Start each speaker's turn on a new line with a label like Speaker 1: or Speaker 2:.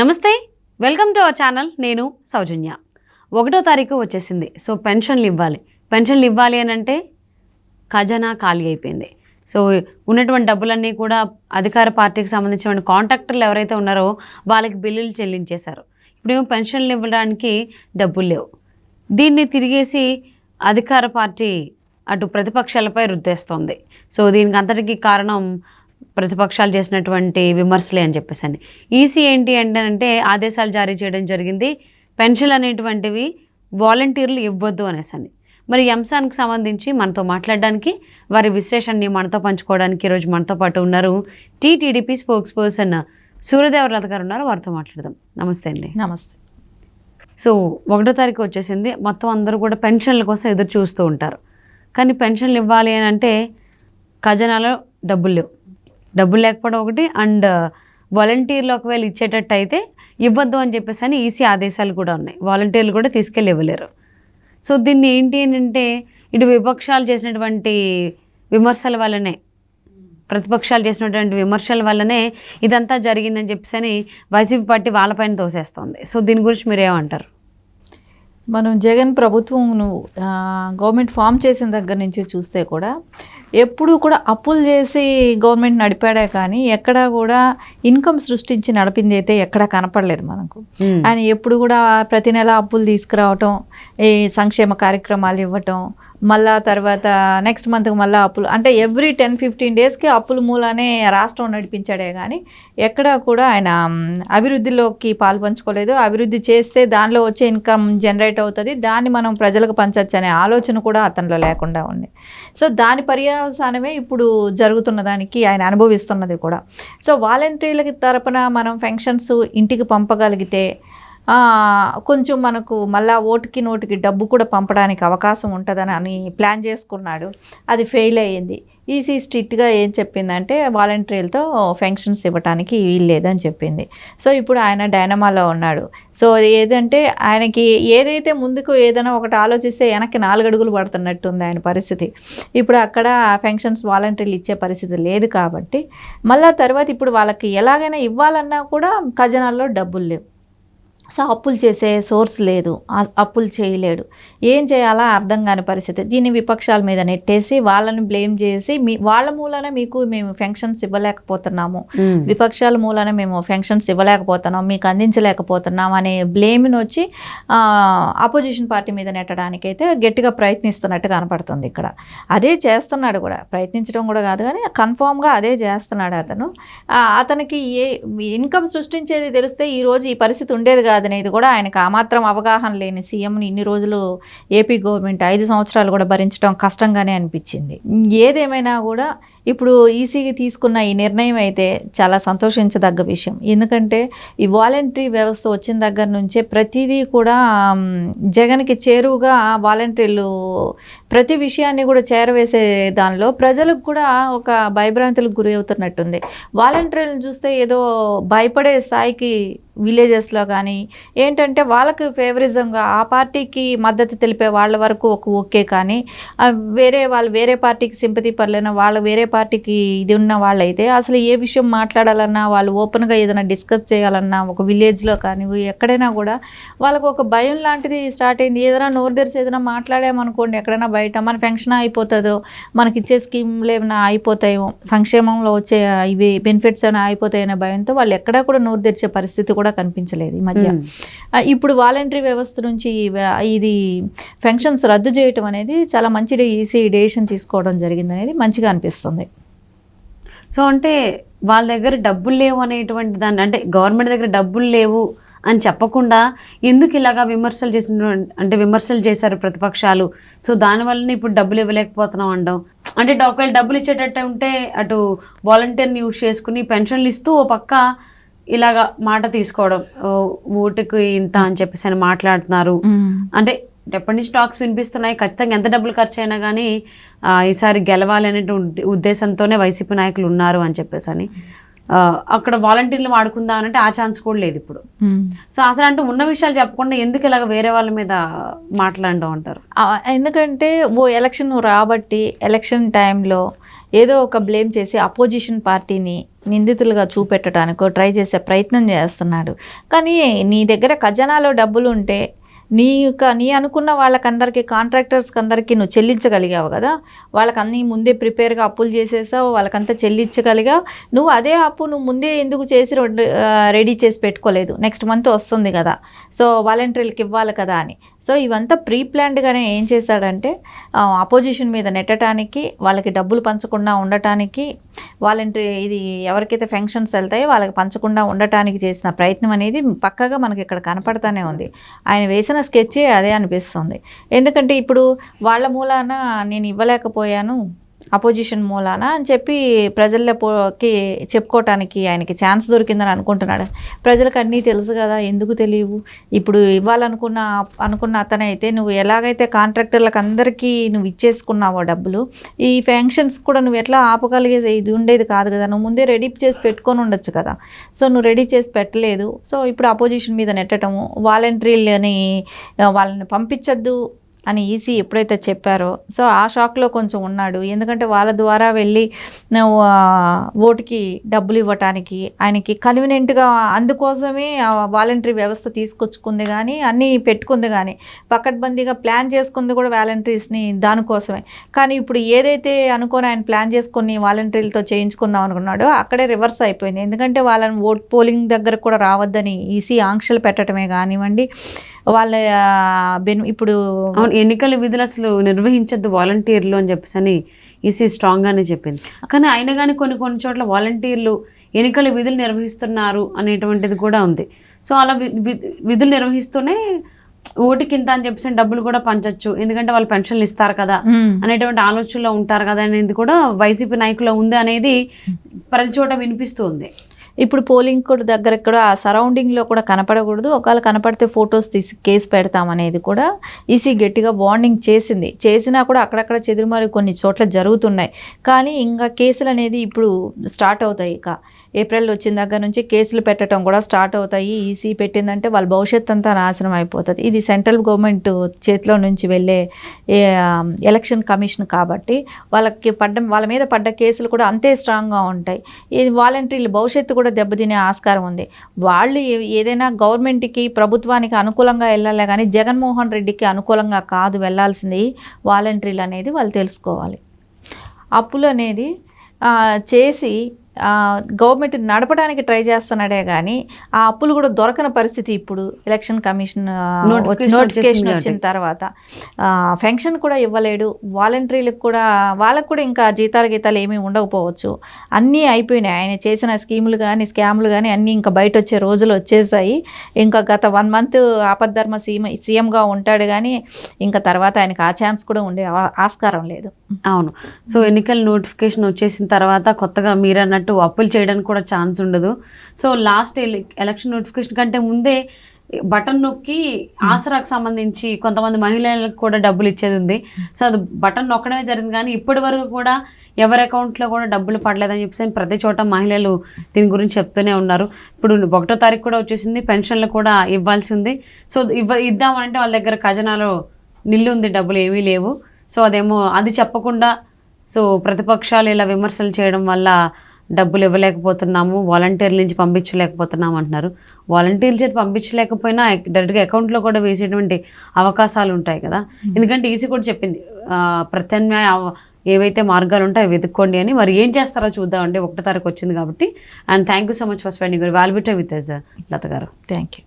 Speaker 1: నమస్తే, welcome to our channel. నేను సౌజన్య. 1వ తారీఖు వచ్చేసింది. సో పెన్షన్లు ఇవ్వాలి అని అంటే ఖజానా ఖాళీ అయిపోయింది. సో ఉన్నటువంటి డబ్బులన్నీ కూడా అధికార పార్టీకి సంబంధించిన కాంట్రాక్టర్లు ఎవరైతే ఉన్నారో వాళ్ళకి బిల్లులు చెల్లించేశారు. ఇప్పుడేమో పెన్షన్లు ఇవ్వడానికి డబ్బులు లేవు. దీన్ని తిరిగేసి అధికార పార్టీ అటు ప్రతిపక్షాలపై రుద్దేస్తోంది. సో దీనికి అంతటికీ కారణం ప్రతిపక్షాలు చేసినటువంటి విమర్శలే అని చెప్పేసి ఈసీ ఏంటి అంటే ఆదేశాలు జారీ చేయడం జరిగింది. పెన్షన్లు అనేటువంటివి వాలంటీర్లు ఇవ్వద్దు అనేసి. మరి ఈ అంశానికి సంబంధించి మనతో మాట్లాడడానికి, వారి విశ్లేషణని మనతో పంచుకోవడానికి ఈరోజు మనతో పాటు ఉన్నారు టీడీపీ స్పోక్స్ పర్సన్ సూర్యదేవరలత గారు ఉన్నారు. వారితో మాట్లాడదాం. నమస్తే అండి.
Speaker 2: నమస్తే.
Speaker 1: సో 1వ తారీఖు వచ్చేసింది. మొత్తం అందరూ కూడా పెన్షన్ల కోసం ఎదురు చూస్తూ ఉంటారు. కానీ పెన్షన్లు ఇవ్వాలి అని అంటే ఖజానాలో డబ్బులు లేకపోవడం ఒకటి, అండ్ వాలంటీర్లు ఒకవేళ ఇచ్చేటట్టు అయితే ఇవ్వద్దు అని చెప్పేసి ఈసీ ఆదేశాలు కూడా ఉన్నాయి. వాలంటీర్లు కూడా తీసుకెళ్ళి ఇవ్వలేరు. సో దీన్ని ఏంటి అని అంటే ఇటు విపక్షాలు చేసినటువంటి విమర్శల వల్లనే, ప్రతిపక్షాలు చేసినటువంటి విమర్శల వల్లనే ఇదంతా జరిగిందని చెప్పేసి వైసీపీ పార్టీ వాళ్ళపైన తోసేస్తుంది. సో దీని గురించి మీరు ఏమంటారు?
Speaker 2: మనం జగన్ ప్రభుత్వం గవర్నమెంట్ ఫామ్ చేసిన దగ్గర నుంచి చూస్తే కూడా ఎప్పుడూ కూడా అప్పులు చేసి గవర్నమెంట్ నడిపాడే కానీ ఎక్కడా కూడా ఇన్కమ్ సృష్టించి నడిపింది అయితే ఎక్కడా కనపడలేదు మనకు. ఆయన ఎప్పుడు కూడా ప్రతి నెల అప్పులు తీసుకురావటం, ఈ సంక్షేమ కార్యక్రమాలు ఇవ్వటం, మళ్ళా తర్వాత నెక్స్ట్ మంత్కి మళ్ళీ అప్పులు, అంటే ఎవ్రీ 10-15 డేస్కి అప్పుల మూలానే రాష్ట్రం నడిపించాడే కానీ ఎక్కడా కూడా ఆయన అభివృద్ధిలోకి పాల్పంచుకోలేదు. అభివృద్ధి చేస్తే దానిలో వచ్చే ఇన్కమ్ జనరేట్ అవుతుంది, దాన్ని మనం ప్రజలకు పంచవచ్చు అనే ఆలోచన కూడా అతనిలో లేకుండా ఉంది. సో దాని పర్యవసానమే ఇప్పుడు జరుగుతున్న దానికి ఆయన అనుభవిస్తున్నది కూడా. సో వాలంటీర్లకి తరపున మనం పెన్షన్స్ ఇంటికి పంపగలిగితే కొంచెం మనకు మళ్ళీ ఓటుకి నోటికి డబ్బు కూడా పంపడానికి అవకాశం ఉంటుందని ప్లాన్ చేసుకున్నాడు. అది ఫెయిల్ అయ్యింది. ఈసీ స్ట్రిక్ట్గా ఏం చెప్పిందంటే వాలంటీర్లతో పెన్షన్స్ ఇవ్వడానికి వీల్లేదని చెప్పింది. సో ఇప్పుడు ఆయన డైనమాలో ఉన్నాడు. సో ఏదంటే ఆయనకి ఏదైతే ముందుకు ఏదైనా ఒకటి ఆలోచిస్తే వెనక్కి 4 అడుగులు పడుతున్నట్టు ఉంది ఆయన పరిస్థితి. ఇప్పుడు అక్కడ పెన్షన్స్ వాలంటీర్లు ఇచ్చే పరిస్థితి లేదు కాబట్టి మళ్ళీ తర్వాత ఇప్పుడు వాళ్ళకి ఎలాగైనా ఇవ్వాలన్నా కూడా ఖజానాల్లో డబ్బులు లేవు. సో అప్పులు చేసే సోర్స్ లేదు, అప్పులు చేయలేడు. ఏం చేయాలా అర్థం కాని పరిస్థితి. దీన్ని విపక్షాల మీద నెట్టేసి వాళ్ళని బ్లేమ్ చేసి వాళ్ళ మూలన మేము పెన్షన్స్ ఇవ్వలేకపోతున్నాము, విపక్షాల మూలన మేము పెన్షన్స్ ఇవ్వలేకపోతున్నాం, మీకు అందించలేకపోతున్నాం అనే బ్లేమ్ని వచ్చి అపోజిషన్ పార్టీ మీద నెట్టడానికైతే గట్టిగా ప్రయత్నిస్తున్నట్టు కనపడుతుంది. ఇక్కడ అదే చేస్తున్నాడు కూడా, ప్రయత్నించడం కూడా కాదు కానీ కన్ఫామ్గా అదే చేస్తున్నాడు అతను. అతనికి ఏ ఇన్కమ్ సృష్టించేది తెలిస్తే ఈరోజు ఈ పరిస్థితి ఉండేది కాదు అనేది కూడా ఆయనకు ఆ మాత్రం అవగాహన లేని సీఎంని ఇన్ని రోజులు ఏపీ గవర్నమెంట్ 5 సంవత్సరాలు కూడా భరించడం కష్టంగానే అనిపించింది. ఏదేమైనా కూడా ఇప్పుడు ఈసీకి తీసుకున్న ఈ నిర్ణయం అయితే చాలా సంతోషించదగ్గ విషయం. ఎందుకంటే ఈ వాలంటరీ వ్యవస్థ వచ్చిన దగ్గర నుంచే ప్రతిదీ కూడా జగన్కి చేరువుగా వాలంటీర్లు ప్రతి విషయాన్ని కూడా చేరవేసే దానిలో ప్రజలకు కూడా ఒక భయభ్రాంతులకు గురి అవుతున్నట్టుంది. వాలంటీర్లను చూస్తే ఏదో భయపడే స్థాయికి విలేజెస్లో కానీ ఏంటంటే వాళ్ళకి ఫేవరిజంగా ఆ పార్టీకి మద్దతు తెలిపే వాళ్ళ వరకు ఓకే, కానీ వేరే పార్టీకి సింపతి పర్లేన వాళ్ళు వేరే పార్టీకి ఇది ఉన్న వాళ్ళైతే అసలు ఏ విషయం మాట్లాడాలన్నా, వాళ్ళు ఓపెన్గా ఏదైనా డిస్కస్ చేయాలన్నా ఒక విలేజ్లో కానీ ఎక్కడైనా కూడా వాళ్ళకు ఒక భయం లాంటిది స్టార్ట్ అయింది. ఏదైనా నోరు తెరిచి ఏదైనా మాట్లాడామనుకోండి ఎక్కడైనా బయట మన పెన్షన్ అయిపోతుందో, మనకి ఇచ్చే స్కీమ్లు ఏమైనా అయిపోతాయో, సంక్షేమంలో వచ్చే ఇవి బెనిఫిట్స్ ఏమైనా అయిపోతాయనే భయంతో వాళ్ళు ఎక్కడా కూడా నోరు తెరిచే పరిస్థితి కూడా కనిపించలేదు ఈ మధ్య. ఇప్పుడు వాలంటరీ వ్యవస్థ నుంచి ఇది పెన్షన్స్ రద్దు చేయటం అనేది చాలా మంచి ఈసీ డెసిషన్ తీసుకోవడం జరిగింది అనేది మంచిగా అనిపిస్తుంది.
Speaker 1: సో అంటే వాళ్ళ దగ్గర డబ్బులు లేవు అనేటువంటి దాన్ని, అంటే గవర్నమెంట్ దగ్గర డబ్బులు లేవు అని చెప్పకుండా ఎందుకు ఇలాగా విమర్శలు చేశారు ప్రతిపక్షాలు. సో దానివల్ల ఇప్పుడు డబ్బులు ఇవ్వలేకపోతున్నాం అనడం, అంటే ఒకవేళ డబ్బులు ఇచ్చేటట్టు ఉంటే అటు వాలంటీర్ని యూజ్ చేసుకుని పెన్షన్లు ఇస్తూ ఓ పక్క ఇలాగా మాట తీసుకోవడం, ఓటుకు ఇంత అని చెప్పేసి మాట్లాడుతున్నారు. అంటే ఎప్పటి నుంచి టాక్స్ వినిపిస్తున్నాయి, ఖచ్చితంగా ఎంత డబ్బులు ఖర్చు అయినా కానీ ఈసారి గెలవాలి అనే ఉద్దేశంతోనే వైసీపీ నాయకులు ఉన్నారు అని చెప్పేసి అక్కడ వాలంటీర్లు వాడుకుందాం అంటే ఆ ఛాన్స్ కూడా లేదు ఇప్పుడు. సో అసలు అంటే ఉన్న విషయాలు చెప్పకుండా ఎందుకు ఇలాగ వేరే వాళ్ళ మీద మాట్లాడడం అంటారు?
Speaker 2: ఎందుకంటే ఎలక్షన్ రాబట్టి ఎలక్షన్ టైంలో ఏదో ఒక బ్లేమ్ చేసి అపోజిషన్ పార్టీని నిందితులుగా చూపెట్టడానికో ట్రై చేసే ప్రయత్నం చేస్తున్నాడు. కానీ నీ దగ్గర ఖజానాలో డబ్బులు ఉంటే నీ అనుకున్న వాళ్ళకందరికీ కాంట్రాక్టర్స్కి అందరికీ నువ్వు చెల్లించగలిగావు కదా, వాళ్ళకన్నీ ముందే ప్రిపేర్గా అప్పులు చేసేసావు, వాళ్ళకంతా చెల్లించగలిగావు. నువ్వు అదే అప్పు నువ్వు ముందే ఎందుకు చేసి రెడీ చేసి పెట్టుకోలేదు, నెక్స్ట్ మంత్ వస్తుంది కదా, సో వాలంటీర్లకు ఇవ్వాలి కదా అని. సో ఇవంతా ప్రీ ప్లాన్డ్గానే ఏం చేశాడంటే అపోజిషన్ మీద నెట్టడానికి, వాళ్ళకి డబ్బులు పంచకుండా ఉండటానికి, వాలంటీర్ ఇది ఎవరికైతే ఫంక్షన్స్ వెళ్తాయో వాళ్ళకి పంచకుండా ఉండటానికి చేసిన ప్రయత్నం అనేది పక్కాగా మనకి ఇక్కడ కనపడతానే ఉంది. ఆయన వేసిన స్కెచ్చే అదే అనిపిస్తుంది. ఎందుకంటే ఇప్పుడు వాళ్ళ మూలాన నేను ఇవ్వలేకపోయాను అపోజిషన్ మూలాన అని చెప్పి ప్రజలకి చెప్పుకోవటానికి ఆయనకి ఛాన్స్ దొరికిందని అనుకుంటున్నాడు. ప్రజలకు అన్నీ తెలుసు కదా, ఎందుకు తెలియవు? ఇప్పుడు అనుకున్న అతనైతే నువ్వు ఎలాగైతే కాంట్రాక్టర్లకు అందరికీ నువ్వు ఇచ్చేసుకున్నావో డబ్బులు, ఈ ఫంక్షన్స్ కూడా నువ్వు ఎట్లా ఆపగలిగేది ఇది ఉండేది కాదు కదా, నువ్వు ముందే రెడీ చేసి పెట్టుకొని ఉండొచ్చు కదా. సో నువ్వు రెడీ చేసి పెట్టలేదు. సో ఇప్పుడు అపోజిషన్ మీద నెట్టడము, వాలంటీర్లని వాళ్ళని పంపించద్దు అని ఈసీ ఎప్పుడైతే చెప్పారో సో ఆ షాక్లో కొంచెం ఉన్నాడు. ఎందుకంటే వాళ్ళ ద్వారా వెళ్ళి ఓటుకి డబ్బులు ఇవ్వటానికి ఆయనకి కన్వీనియంట్గా, అందుకోసమే వాలంటరీ వ్యవస్థ తీసుకొచ్చుకుంది కానీ అన్నీ పెట్టుకుంది కానీ పకడ్బందీగా ప్లాన్ చేసుకుంది కూడా వాలంటీర్స్ని దానికోసమే. కానీ ఇప్పుడు ఏదైతే అనుకొని ఆయన ప్లాన్ చేసుకొని వాలంటీర్లతో చేయించుకుందాం అనుకున్నాడో అక్కడే రివర్స్ అయిపోయింది. ఎందుకంటే వాళ్ళని ఓట్ పోలింగ్ దగ్గర కూడా రావద్దని ఈసీ ఆంక్షలు పెట్టడమే కానివ్వండి, వాళ్ళ ఇప్పుడు
Speaker 1: ఎన్నికల విధులు అసలు నిర్వహించద్దు వాలంటీర్లు అని చెప్పేసి అని ఈసీ స్ట్రాంగ్గానే చెప్పింది. కానీ అయినా కానీ కొన్ని చోట్ల వాలంటీర్లు ఎన్నికల విధులు నిర్వహిస్తున్నారు అనేటువంటిది కూడా ఉంది. సో అలా విధులు నిర్వహిస్తూనే ఓటుకి ఇంత అని చెప్పేసి డబ్బులు కూడా పంచచ్చు, ఎందుకంటే వాళ్ళు పెన్షన్లు ఇస్తారు కదా అనేటువంటి ఆలోచనలో ఉంటారు కదా అనేది కూడా వైసీపీ నాయకులు ఉంది అనేది ప్రతి చోట వినిపిస్తుంది.
Speaker 2: ఇప్పుడు పోలింగ్ కూడా దగ్గర కూడా ఆ సరౌండింగ్లో కూడా కనపడకూడదు, ఒకవేళ కనపడితే ఫొటోస్ తీసి కేసు పెడతామనేది కూడా ఈసీ గట్టిగా వార్నింగ్ చేసినా కూడా అక్కడక్కడ చెదురుమారి కొన్ని చోట్ల జరుగుతున్నాయి. కానీ ఇంకా కేసులు అనేది ఇప్పుడు స్టార్ట్ అవుతాయి. ఇక ఏప్రిల్ వచ్చిన దగ్గర నుంచి కేసులు పెట్టడం కూడా స్టార్ట్ అవుతాయి. ఈసీ పెట్టిందంటే వాళ్ళ భవిష్యత్తు అంతా నాశనం అయిపోతుంది. ఇది సెంట్రల్ గవర్నమెంట్ చేతిలో నుంచి వెళ్ళే ఎలక్షన్ కమిషన్ కాబట్టి వాళ్ళ మీద పడ్డ కేసులు కూడా అంతే స్ట్రాంగ్గా ఉంటాయి. ఇది వాలంటీర్ల భవిష్యత్తు కూడా దెబ్బతినే ఆస్కారం ఉంది. వాళ్ళు ఏదైనా గవర్నమెంట్కి ప్రభుత్వానికి అనుకూలంగా వెళ్ళాలి కానీ జగన్మోహన్ రెడ్డికి అనుకూలంగా కాదు వెళ్ళాల్సింది వాలంటీర్లు అనేది వాళ్ళు తెలుసుకోవాలి. అప్పులు అనేది చేసి గవర్నమెంట్ నడపడానికి ట్రై చేస్తున్నాడే కానీ ఆ అప్పులు కూడా దొరకని పరిస్థితి ఇప్పుడు ఎలక్షన్ కమిషన్ నోటిఫికేషన్ వచ్చిన తర్వాత. ఫంక్షన్ కూడా ఇవ్వలేడు, వాలంటీర్లకు కూడా వాళ్ళకు కూడా ఇంకా జీతాలు ఏమీ ఉండకపోవచ్చు, అన్నీ అయిపోయినాయి. ఆయన చేసిన స్కీములు కానీ స్కామ్లు కానీ అన్నీ ఇంకా బయట వచ్చే రోజులు వచ్చేసాయి. ఇంకా గత 1 month ఆపద్ధర్మ సీఎంగా ఉంటాడు కానీ ఇంకా తర్వాత ఆయనకు ఆ ఛాన్స్ కూడా ఉండే ఆస్కారం లేదు.
Speaker 1: అవును. సో ఎన్నికల నోటిఫికేషన్ వచ్చేసిన తర్వాత కొత్తగా మీరు అన్నట్టు అప్పులు చేయడానికి కూడా ఛాన్స్ ఉండదు. సో లాస్ట్ ఎలక్షన్ నోటిఫికేషన్ కంటే ముందే బటన్ నొక్కి ఆసరాకు సంబంధించి కొంతమంది మహిళలకు కూడా డబ్బులు ఇచ్చేది ఉంది. సో అది బటన్ నొక్కడమే జరిగింది కానీ ఇప్పటి వరకు కూడా ఎవరి అకౌంట్లో కూడా డబ్బులు పడలేదని చెప్పేసి ప్రతి చోట మహిళలు దీని గురించి చెప్తూనే ఉన్నారు. ఇప్పుడు 1వ తారీఖు కూడా వచ్చేసింది, పెన్షన్లు కూడా ఇవ్వాల్సి ఉంది. సో ఇద్దామంటే వాళ్ళ దగ్గర ఖజానాలో నిల్లు ఉంది, డబ్బులు ఏమీ లేవు. సో అది చెప్పకుండా సో ప్రతిపక్షాలు ఇలా విమర్శలు చేయడం వల్ల డబ్బులు ఇవ్వలేకపోతున్నాము, వాలంటీర్ల నుంచి పంపించలేకపోతున్నాము అంటున్నారు. వాలంటీర్ల చేతి పంపించలేకపోయినా డైరెక్ట్గా అకౌంట్లో కూడా వేసేటువంటి అవకాశాలు ఉంటాయి కదా. ఎందుకంటే ఈసీ కూడా చెప్పింది ప్రత్యామ్నాయ ఏవైతే మార్గాలు ఉంటాయో వెతుక్కోండి అని. మరి ఏం చేస్తారో చూద్దామండి. 1వ తారీఖు వచ్చింది కాబట్టి. And thank you so much for spending your valuable time with us, లత గారు.
Speaker 2: Thank you.